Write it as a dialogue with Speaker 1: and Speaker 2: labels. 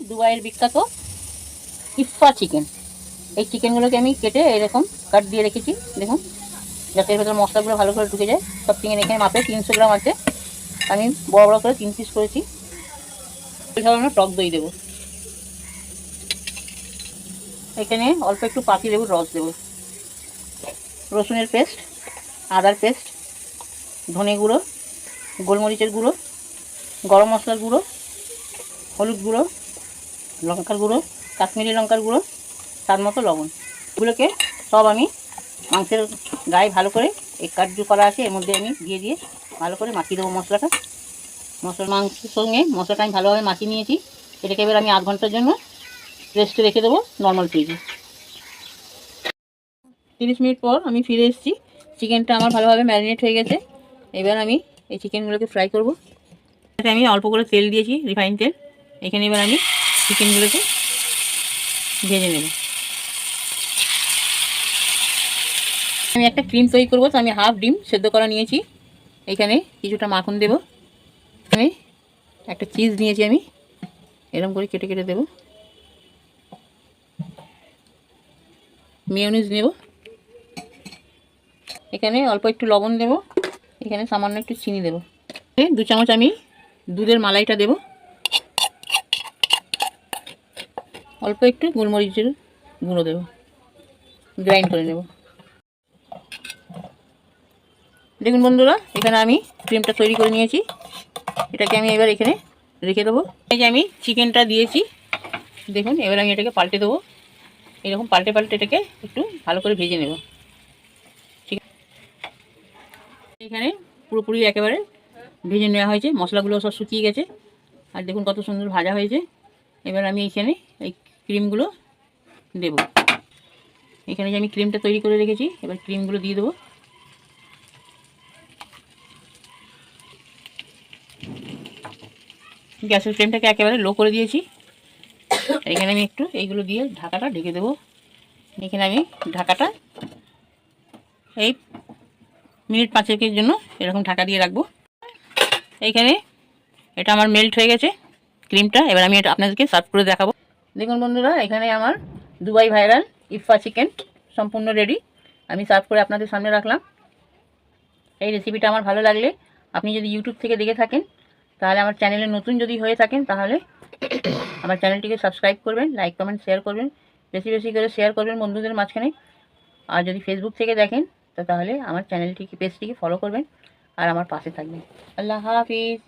Speaker 1: দুবাইয়ের বিখ্যাত ইফা চিকেন। এই চিকেনগুলোকে আমি কেটে এরকম কাট দিয়ে রেখেছি, দেখুন, যাতে এর ভেতর মশলাগুলো ভালো করে ঢুকে যায়। সব চিকেন এখানে মাপে 300 গ্রাম আছে, আমি বড় বড় করে 3 পিস করেছি। এই ধরনের টক দই দেবো, এখানে অল্প একটু পাতি লেবুর রস দেবো, রসুনের পেস্ট, আদার পেস্ট, ধনে গুঁড়ো, গোলমরিচের গুঁড়ো, গরম মশলার গুঁড়ো, হলুদ গুঁড়ো, লঙ্কার গুঁড়ো, কাশ্মীরি লঙ্কার গুঁড়ো, স্বাদ মতো লবণ। এগুলোকে সব আমি মাংসের গায়ে ভালো করে এই কাটজু করা আছে এর মধ্যে আমি দিয়ে ভালো করে মাখিয়ে দেবো মশলাটা। মাংসের সঙ্গে মশলাটা আমি ভালোভাবে মাখিয়ে নিয়েছি। এটাকে এবার আমি 8 ঘন্টার জন্য রেস্টে রেখে দেবো নর্মাল ফ্রিজে। 30 মিনিট পর আমি ফিরে এসেছি। চিকেনটা আমার ভালোভাবে ম্যারিনেট হয়ে গেছে। এবার আমি এই চিকেনগুলোকে ফ্রাই করব। এতে আমি অল্প করে তেল দিয়েছি, রিফাইন তেল। এখানে এবার আমি চিকেনগুলোকে ভেজে নেব। আমি একটা ক্রিম তৈরি করবো, তো আমি হাফ ডিম সেদ্ধ করা নিয়েছি। এখানে কিছুটা মাখন দেব। আমি একটা চিজ নিয়েছি, আমি এরকম করে কেটে কেটে দেব। মেয়োনিজ নেব, এখানে অল্প একটু লবণ দেব, এখানে সামান্য একটু চিনি দেব। 2 চামচ আমি দুধের মালাইটা দেব, অল্প একটু গোলমরিচের গুঁড়ো দেব, গ্রাইন্ড করে নেব। দেখুন বন্ধুরা, এখানে আমি ক্রিমটা তৈরি করে নিয়েছি। এটাকে আমি এবার এখানে রেখে দেবো। এই যে আমি চিকেনটা দিয়েছি, দেখুন, এবার আমি এটাকে পাল্টে দেবো। এরকম পাল্টে পাল্টে এটাকে একটু ভালো করে ভেজে নেব। ঠিক আছে, এখানে পুরোপুরি একেবারে ভেজে নেওয়া হয়েছে, মশলাগুলো সব শুকিয়ে গেছে। আর দেখুন কত সুন্দর ভাজা হয়েছে। এবার আমি এখানে এই ক্রিমগুলো দেব। এখানে যে আমি ক্রিমটা তৈরি করে রেখেছি, এবার ক্রিমগুলো দিয়ে দেবো। গ্যাসের ফ্লেমটাকে একেবারে লো করে দিয়েছি। এখানে আমি একটু এইগুলো দিয়ে ঢাকাটা ঢেকে দেবো। এখানে আমি ঢাকাটা এই মিনিট 5-এর জন্য এরকম ঢাকা দিয়ে রাখবো। এইখানে এটা আমার মেল্ট হয়ে গেছে ক্রিমটা। এবার আমি এটা আপনাদেরকে সার্ভ করে দেখাবো। দেখুন বন্ধুরা, এখানে আমার দুবাই ভাইরাল ইফা চিকেন সম্পূর্ণ রেডি। আমি সার্ভ করে আপনাদের সামনে রাখলাম। এই রেসিপিটা আমার ভালো লাগলে, আপনি যদি ইউটিউব থেকে দেখে থাকেন, তাহলে আমার চ্যানেলে নতুন যদি হয়ে থাকেন, তাহলে আমার চ্যানেলটিকে সাবস্ক্রাইব করবেন, লাইক কমেন্ট শেয়ার করবেন, বেশি বেশি করে শেয়ার করবেন বন্ধুদের মাঝখানে। আর যদি ফেসবুক থেকে দেখেন, তো তাহলে আমার চ্যানেলটিকে, পেজটিকে ফলো করবেন আর আমার পাশে থাকবেন। আল্লাহ হাফিজ।